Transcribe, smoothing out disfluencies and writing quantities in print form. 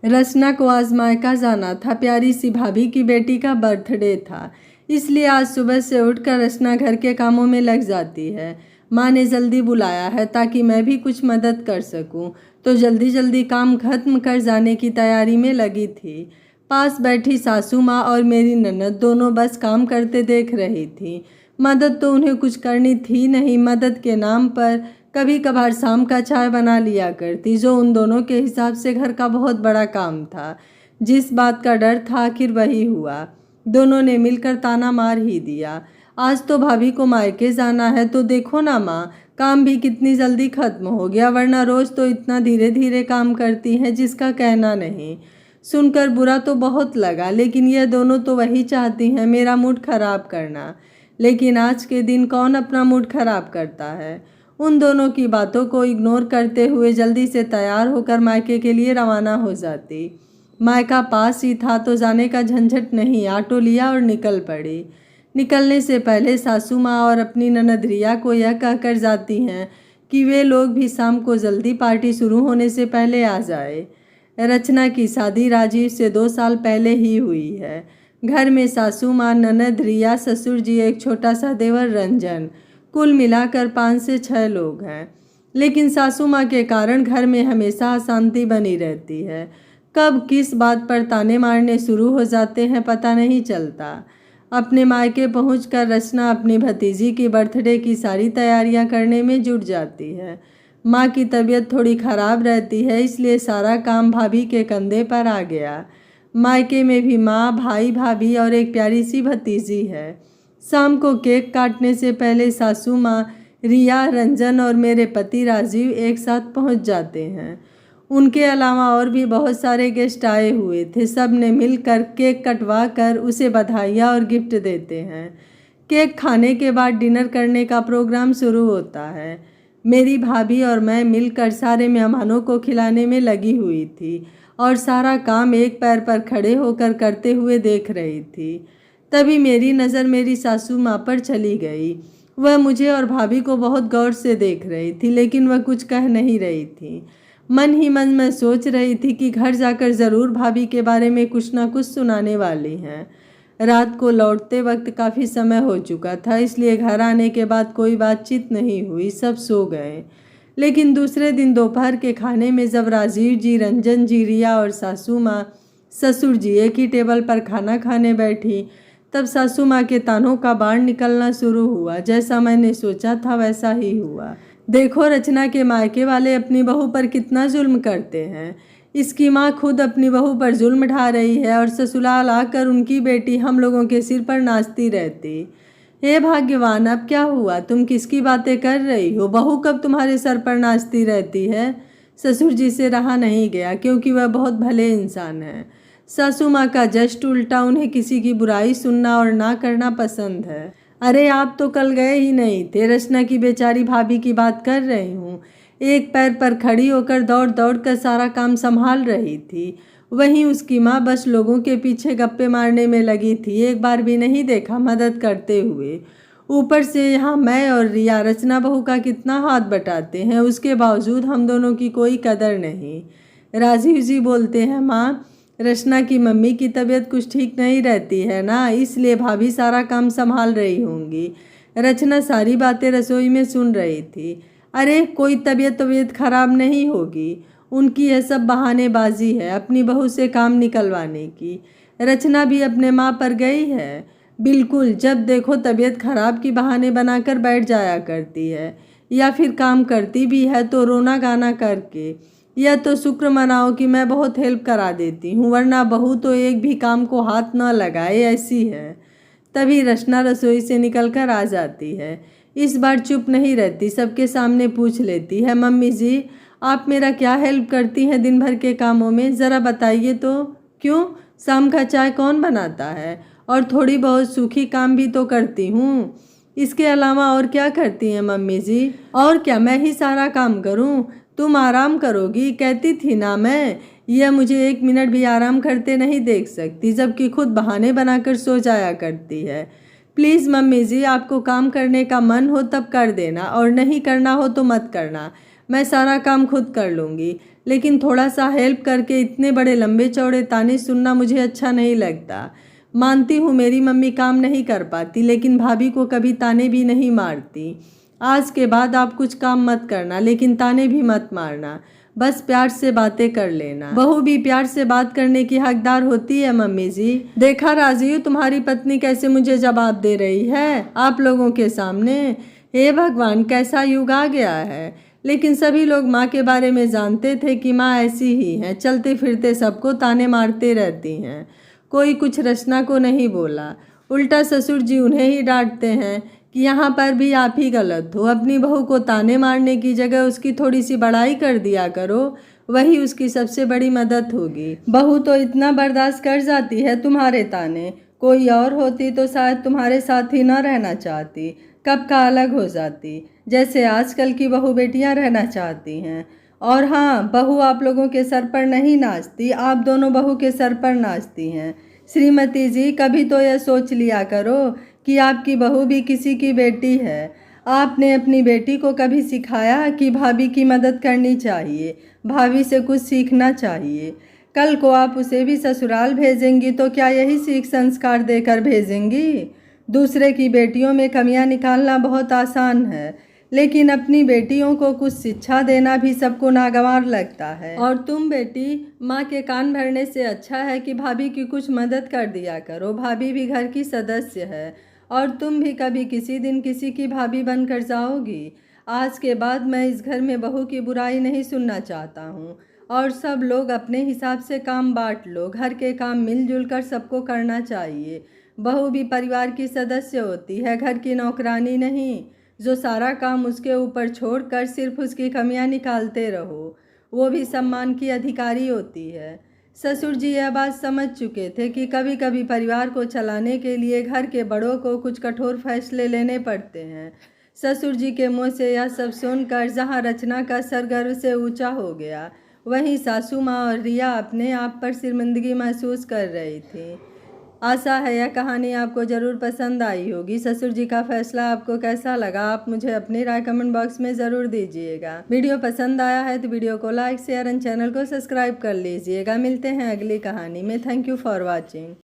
रचना को आज मायका जाना था। प्यारी सी भाभी की बेटी का बर्थडे था, इसलिए आज सुबह से उठकर रचना घर के कामों में लग जाती है। माँ ने जल्दी बुलाया है ताकि मैं भी कुछ मदद कर सकूं, तो जल्दी जल्दी काम खत्म कर जाने की तैयारी में लगी थी। पास बैठी सासू माँ और मेरी ननद दोनों बस काम करते देख रही थी। मदद तो उन्हें कुछ करनी थी नहीं। मदद के नाम पर कभी कभार शाम का चाय बना लिया करती, जो उन दोनों के हिसाब से घर का बहुत बड़ा काम था। जिस बात का डर था आखिर वही हुआ। दोनों ने मिलकर ताना मार ही दिया। आज तो भाभी को मायके जाना है, तो देखो ना माँ, काम भी कितनी जल्दी खत्म हो गया, वरना रोज तो इतना धीरे धीरे काम करती हैं जिसका कहना नहीं। सुनकर बुरा तो बहुत लगा, लेकिन यह दोनों तो वही चाहती हैं, मेरा मूड खराब करना। लेकिन आज के दिन कौन अपना मूड खराब करता है। उन दोनों की बातों को इग्नोर करते हुए जल्दी से तैयार होकर मायके के लिए रवाना हो जाती। मायका पास ही था तो जाने का झंझट नहीं, ऑटो लिया और निकल पड़ी। निकलने से पहले सासू माँ और अपनी ननद रिया को यह कहकर जाती हैं कि वे लोग भी शाम को जल्दी पार्टी शुरू होने से पहले आ जाए। रचना की शादी राजीव से 2 साल पहले ही हुई है। घर में सासू माँ, ननद रिया, ससुर जी, एक छोटा सा देवर रंजन, कुल मिलाकर 5 से 6 लोग हैं। लेकिन सासू माँ के कारण घर में हमेशा अशांति बनी रहती है। कब किस बात पर ताने मारने शुरू हो जाते हैं पता नहीं चलता। अपने मायके पहुंचकर रचना अपनी भतीजी की बर्थडे की सारी तैयारियां करने में जुट जाती है। माँ की तबीयत थोड़ी खराब रहती है, इसलिए सारा काम भाभी के कंधे पर आ गया। मायके में भी माँ, भाई, भाभी और एक प्यारी सी भतीजी है। शाम को केक काटने से पहले सासू माँ, रिया, रंजन और मेरे पति राजीव एक साथ पहुंच जाते हैं। उनके अलावा और भी बहुत सारे गेस्ट आए हुए थे। सब ने मिलकर केक कटवा कर उसे बधाइयाँ और गिफ्ट देते हैं। केक खाने के बाद डिनर करने का प्रोग्राम शुरू होता है। मेरी भाभी और मैं मिलकर सारे मेहमानों को खिलाने में लगी हुई थी और सारा काम एक पैर पर खड़े होकर करते हुए देख रही थी। तभी मेरी नज़र मेरी सासू माँ पर चली गई। वह मुझे और भाभी को बहुत गौर से देख रही थी, लेकिन वह कुछ कह नहीं रही थी। मन ही मन में सोच रही थी कि घर जाकर ज़रूर भाभी के बारे में कुछ ना कुछ सुनाने वाली हैं। रात को लौटते वक्त काफ़ी समय हो चुका था, इसलिए घर आने के बाद कोई बातचीत नहीं हुई, सब सो गए। लेकिन दूसरे दिन दोपहर के खाने में जब राजीव जी, रंजन जी, रिया और सासू माँ, ससुर जी एक ही टेबल पर खाना खाने बैठी, तब सासू माँ के तानों का बाण निकलना शुरू हुआ। जैसा मैंने सोचा था वैसा ही हुआ। देखो रचना के मायके वाले अपनी बहू पर कितना जुल्म करते हैं। इसकी माँ खुद अपनी बहू पर जुल्म ढा रही है और ससुराल आकर उनकी बेटी हम लोगों के सिर पर नाचती रहती। हे भाग्यवान, अब क्या हुआ? तुम किसकी बातें कर रही हो? बहू कब तुम्हारे सर पर नाचती रहती है? ससुर जी से रहा नहीं गया, क्योंकि वह बहुत भले इंसान हैं। सासू माँ का जस्ट उल्टा, उन्हें किसी की बुराई सुनना और ना करना पसंद है। अरे आप तो कल गए ही नहीं थे। रचना की बेचारी भाभी की बात कर रही हूँ। एक पैर पर खड़ी होकर दौड़ दौड़ कर सारा काम संभाल रही थी। वहीं उसकी माँ बस लोगों के पीछे गप्पे मारने में लगी थी। एक बार भी नहीं देखा मदद करते हुए। ऊपर से यहाँ मैं और रिया रचना बहू का कितना हाथ बटाते हैं, उसके बावजूद हम दोनों की कोई कदर नहीं। राजीव जी बोलते हैं, माँ, रचना की मम्मी की तबीयत कुछ ठीक नहीं रहती है ना, इसलिए भाभी सारा काम संभाल रही होंगी। रचना सारी बातें रसोई में सुन रही थी। अरे कोई तबीयत खराब नहीं होगी, उनकी यह सब बहानेबाजी है अपनी बहू से काम निकलवाने की। रचना भी अपने माँ पर गई है। बिल्कुल, जब देखो तबीयत खराब की बहाने बनाकर बैठ जाया करती है, या फिर काम करती भी है तो रोना गाना करके। यह तो शुक्र मनाओ कि मैं बहुत हेल्प करा देती हूँ, वरना बहू तो एक भी काम को हाथ न लगाए ऐसी है। तभी रचना रसोई से निकलकर आ जाती है। इस बार चुप नहीं रहती, सबके सामने पूछ लेती है, मम्मी जी, आप मेरा क्या हेल्प करती हैं दिन भर के कामों में, ज़रा बताइए तो। क्यों, शाम का चाय कौन बनाता है? और थोड़ी बहुत सूखी काम भी तो करती हूँ। इसके अलावा और क्या करती हैं मम्मी जी? और क्या मैं ही सारा काम करूँ? तुम आराम करोगी कहती थी ना मैं। यह मुझे 1 मिनट भी आराम करते नहीं देख सकती, जबकि खुद बहाने बनाकर सो जाया करती है। प्लीज़ मम्मी जी, आपको काम करने का मन हो तब कर देना, और नहीं करना हो तो मत करना। मैं सारा काम खुद कर लूँगी। लेकिन थोड़ा सा हेल्प करके इतने बड़े लंबे चौड़े ताने सुनना मुझे अच्छा नहीं लगता। मानती हूँ मेरी मम्मी काम नहीं कर पाती, लेकिन भाभी को कभी ताने भी नहीं मारती। आज के बाद आप कुछ काम मत करना, लेकिन ताने भी मत मारना, बस प्यार से बातें कर लेना। बहू भी प्यार से बात करने की हकदार होती है मम्मी जी। देखा राजीव, तुम्हारी पत्नी कैसे मुझे जवाब दे रही है आप लोगों के सामने। हे भगवान, कैसा युग आ गया है। लेकिन सभी लोग माँ के बारे में जानते थे कि माँ ऐसी ही हैं, चलते फिरते सबको ताने मारते रहती हैं। कोई कुछ रचना को नहीं बोला, उल्टा ससुर जी उन्हें ही डांटते हैं कि यहाँ पर भी आप ही गलत हो। अपनी बहू को ताने मारने की जगह उसकी थोड़ी सी बड़ाई कर दिया करो, वही उसकी सबसे बड़ी मदद होगी। बहू तो इतना बर्दाश्त कर जाती है तुम्हारे ताने, कोई और होती तो शायद तुम्हारे साथ ही न रहना चाहती, कब का अलग हो जाती, जैसे आजकल की बहू बेटियां रहना चाहती हैं। और हाँ, बहू आप लोगों के सर पर नहीं नाचती, आप दोनों बहू के सर पर नाचती हैं। श्रीमती जी, कभी तो यह सोच लिया करो कि आपकी बहू भी किसी की बेटी है। आपने अपनी बेटी को कभी सिखाया कि भाभी की मदद करनी चाहिए, भाभी से कुछ सीखना चाहिए। कल को आप उसे भी ससुराल भेजेंगी तो क्या यही सीख संस्कार देकर भेजेंगी? दूसरे की बेटियों में कमियां निकालना बहुत आसान है, लेकिन अपनी बेटियों को कुछ शिक्षा देना भी सबको नागवार लगता है। और तुम बेटी, माँ के कान भरने से अच्छा है कि भाभी की कुछ मदद कर दिया करो। भाभी भी घर की सदस्य है, और तुम भी कभी किसी दिन किसी की भाभी बनकर जाओगी। आज के बाद मैं इस घर में बहू की बुराई नहीं सुनना चाहता हूँ, और सब लोग अपने हिसाब से काम बांट लो। घर के काम मिलजुल कर सबको करना चाहिए। बहू भी परिवार की सदस्य होती है, घर की नौकरानी नहीं, जो सारा काम उसके ऊपर छोड़कर सिर्फ उसकी कमियां निकालते रहो। वो भी सम्मान की अधिकारी होती है। ससुर जी यह बात समझ चुके थे कि कभी कभी परिवार को चलाने के लिए घर के बड़ों को कुछ कठोर फैसले लेने पड़ते हैं। ससुर जी के मुँह से यह सब सुनकर जहाँ रचना का सर गर्व से ऊंचा हो गया, वहीं सासू माँ और रिया अपने आप पर शर्मिंदगी महसूस कर रही थी। आशा है यह कहानी आपको ज़रूर पसंद आई होगी। ससुर जी का फैसला आपको कैसा लगा, आप मुझे अपनी राय कमेंट बॉक्स में ज़रूर दीजिएगा। वीडियो पसंद आया है तो वीडियो को लाइक शेयर एंड चैनल को सब्सक्राइब कर लीजिएगा। मिलते हैं अगली कहानी में। Thank you for watching.